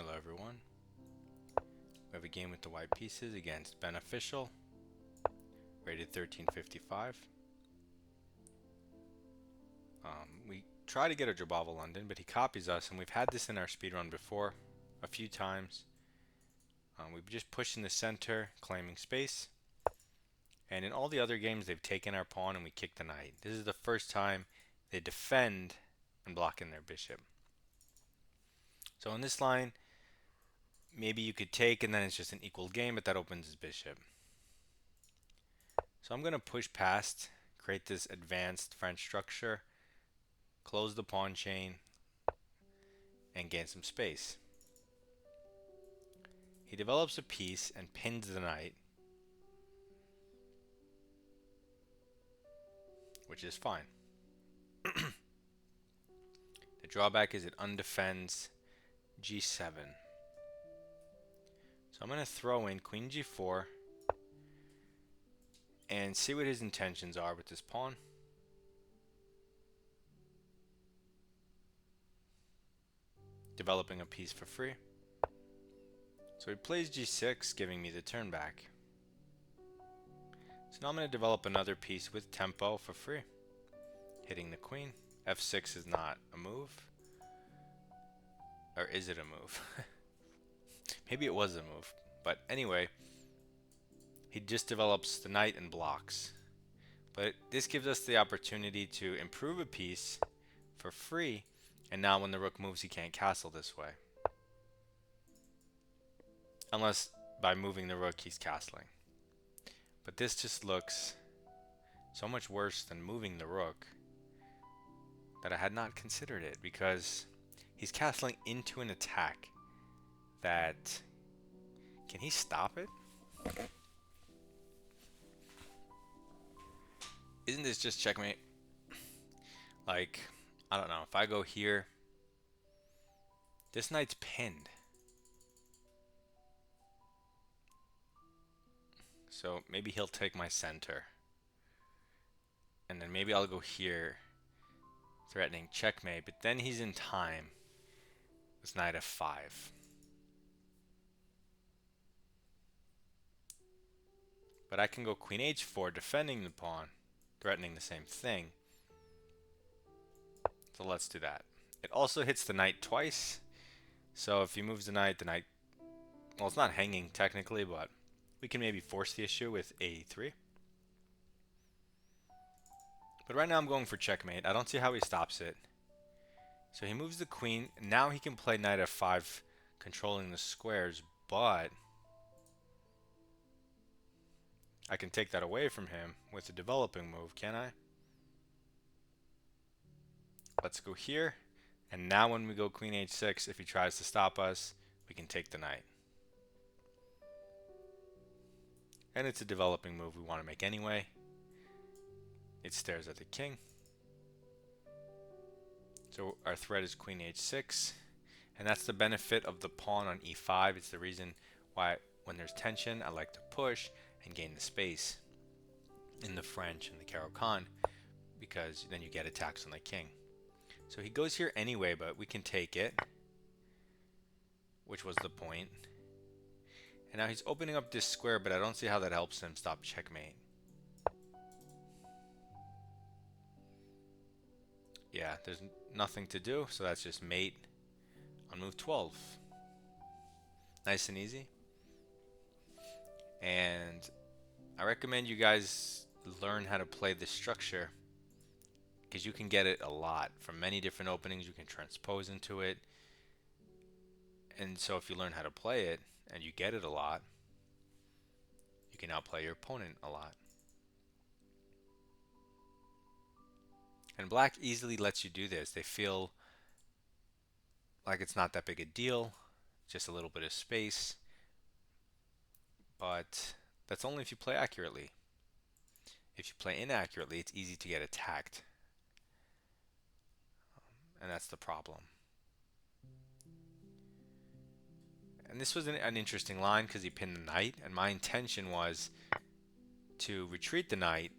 Hello everyone. We have a game with the white pieces against Beneficial, rated 1355. We try to get a Jobava London, but he copies us, and we've had this in our speedrun before a few times. We've just pushed in the center, claiming space, and in all the other games they've taken our pawn and we kick the knight. This is the first time they defend and block in their bishop. So in this line, maybe you could take and then it's just an equal game, but that opens his bishop. So I'm going to push past, create this advanced French structure, close the pawn chain, and gain some space. He develops a piece and pins the knight, which is fine. The drawback is it undefends g7. So I'm going to throw in queen g4 and see what his intentions are with this pawn. Developing a piece for free. So he plays g6, giving me the turn back. So now I'm going to develop another piece with tempo for free. Hitting the queen. f6 is not a move. Or is it a move? Maybe it was a move. But anyway, he just develops the knight and blocks. But this gives us the opportunity to improve a piece for free. And now when the rook moves, he can't castle this way. Unless by moving the rook, he's castling. But this just looks so much worse than moving the rook that I had not considered it, because he's castling into an attack that... Can he stop it? Isn't this just checkmate? Like, I don't know. If I go here, this knight's pinned. So maybe he'll take my center. And then maybe I'll go here, threatening checkmate. But then he's in time with knight f5. But I can go queen h4, defending the pawn, threatening the same thing. So let's do that. It also hits the knight twice. So if he moves the knight, well, it's not hanging technically, but we can maybe force the issue with a3. But right now I'm going for checkmate. I don't see how he stops it. So he moves the queen. Now he can play knight f5, controlling the squares, but I can take that away from him with a developing move, can I? Let's go here. And now when we go queen h6, if he tries to stop us, we can take the knight. And it's a developing move we want to make anyway. It stares at the king. So our threat is queen h6. And that's the benefit of the pawn on e5. It's the reason why when there's tension, I like to push and gain the space in the French and the caro-kann, because then you get attacks on the king. So he goes here anyway, but we can take it, which was the point. And now he's opening up this square, but I don't see how that helps him stop checkmate. Yeah, there's nothing to do, so that's just mate on move 12. Nice and easy. And I recommend you guys learn how to play this structure, because you can get it a lot from many different openings. You can transpose into it. And so if you learn how to play it and you get it a lot, you can outplay your opponent a lot. And black easily lets you do this. They feel like it's not that big a deal, just a little bit of space. But that's only if you play accurately. If you play inaccurately, it's easy to get attacked. And that's the problem. And this was an interesting line because he pinned the knight, and my intention was to retreat the knight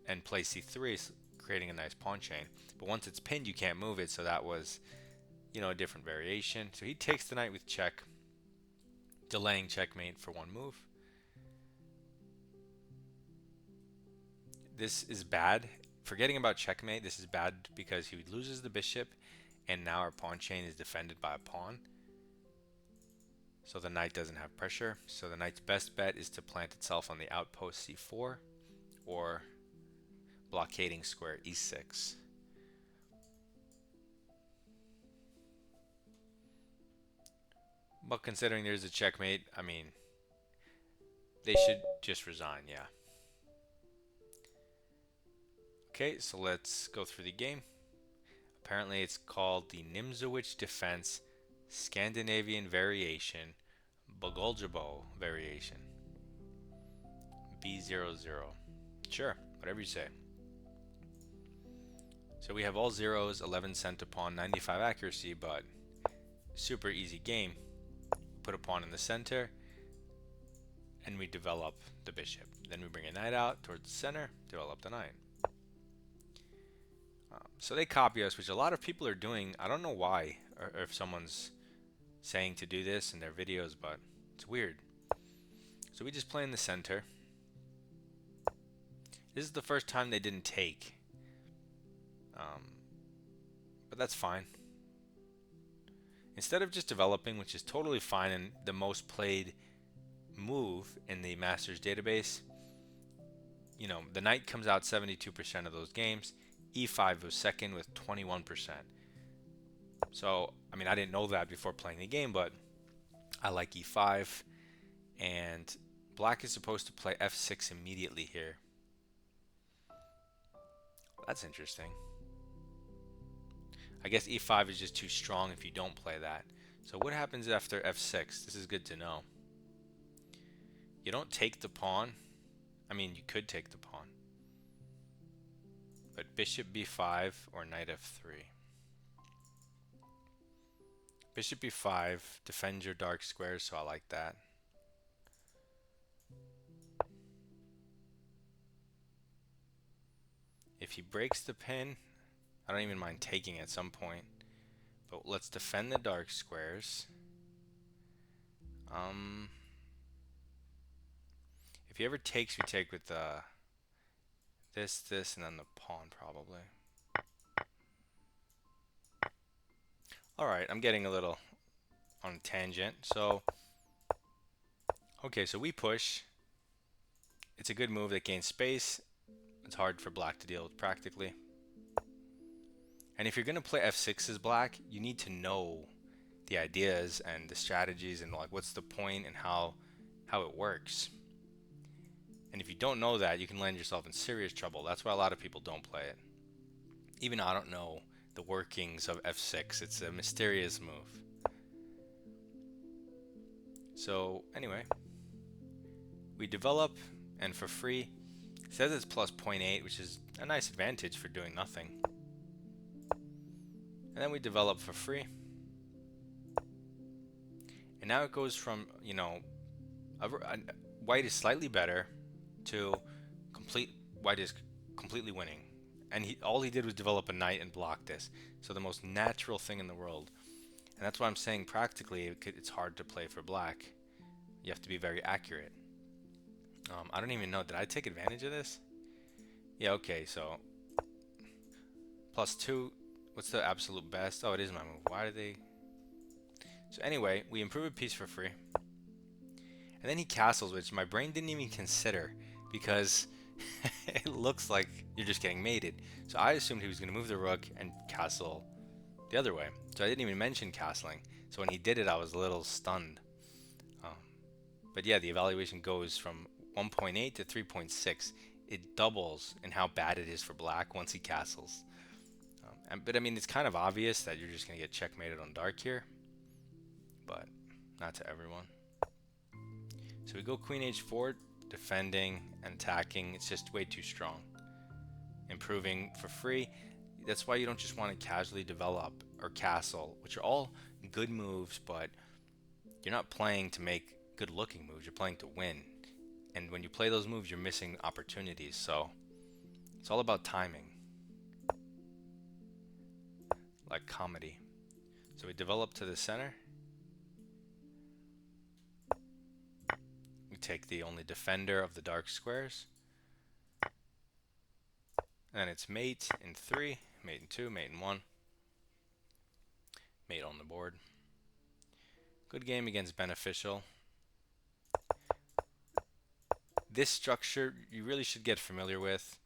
and play c3, creating a nice pawn chain. But once it's pinned, you can't move it, so that was you know, a different variation. So he takes the knight with check, delaying checkmate for one move. This is bad. Forgetting about checkmate, this is bad because he loses the bishop, and now our pawn chain is defended by a pawn. So the knight doesn't have pressure. So the knight's best bet is to plant itself on the outpost c4 or blockading square e6. But considering there's a checkmate, I mean, they should just resign, yeah. Okay, so let's go through the game. Apparently it's called the Nimzowitsch Defense Scandinavian Variation Bogoljabo Variation B00. Sure, whatever you say. So we have all zeros, 11 cent to pawn, 95 accuracy, but super easy game. Put a pawn in the center, and we develop the bishop. Then we bring a knight out towards the center, develop the knight. So they copy us, which a lot of people are doing. I don't know why, or if someone's saying to do this in their videos, but it's weird. So we just play in the center. This is the first time they didn't take. But that's fine. Instead of just developing, which is totally fine and the most played move in the Masters database, you know, the knight comes out 72% of those games. E5 was second with 21%. So, I mean, I didn't know that before playing the game, but I like E5. And black is supposed to play F6 immediately here. That's interesting. I guess E5 is just too strong if you don't play that. So what happens after F6? This is good to know. You don't take the pawn. I mean, you could take the pawn. But bishop b5 or knight f3. Bishop b5 defends your dark squares, so I like that. If he breaks the pin, I don't even mind taking at some point. But let's defend the dark squares. If he ever takes, we take with this, and then the pawn probably. Alright, I'm getting a little on a tangent. So, okay, so we push. It's a good move that gains space. It's hard for black to deal with practically. And if you're going to play f6 as black, you need to know the ideas and the strategies and like what's the point and how it works. And if you don't know that, you can land yourself in serious trouble. That's why a lot of people don't play it. Even I don't know the workings of f6. It's a mysterious move. So anyway, we develop, and for free, it says it's plus 0.8, which is a nice advantage for doing nothing. And then we develop for free. And now it goes from, you know, white is slightly better to white is completely winning. And all he did was develop a knight and block this. So the most natural thing in the world. And that's why I'm saying practically it's hard to play for black. You have to be very accurate. I don't even know. Did I take advantage of this? Yeah, okay, so +2. What's the absolute best? Oh, it is my move. Why did they... So anyway, we improve a piece for free. And then he castles, which my brain didn't even consider because it looks like you're just getting mated. So I assumed he was going to move the rook and castle the other way. So I didn't even mention castling. So when he did it, I was a little stunned. But yeah, the evaluation goes from 1.8 to 3.6. It doubles in how bad it is for black once he castles. But I mean, it's kind of obvious that you're just going to get checkmated on dark here. But not to everyone. So we go queen h4, defending and attacking. It's just way too strong. Improving for free. That's why you don't just want to casually develop or castle, which are all good moves, but you're not playing to make good looking moves. You're playing to win. And when you play those moves, you're missing opportunities. So it's all about timing. Like comedy. So we develop to the center. We take the only defender of the dark squares. And it's mate in 3, mate in 2, mate in 1. Mate on the board. Good game against beneficial. This structure you really should get familiar with.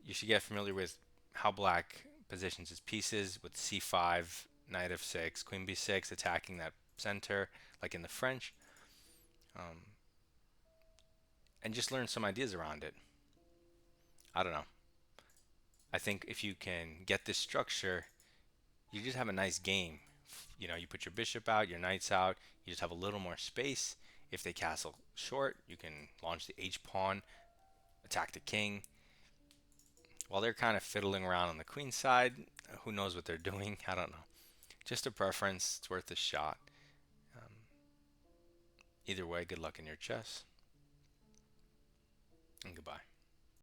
You should get familiar with how black positions his pieces with c5, knight f6, queen b6, attacking that center like in the French. And just learn some ideas around it. I don't know. I think if you can get this structure, you just have a nice game. You know, you put your bishop out, your knights out, you just have a little more space. If they castle short, you can launch the h pawn, attack the king. While they're kind of fiddling around on the queen side, who knows what they're doing? I don't know. Just a preference. It's worth a shot. Either way, good luck in your chess.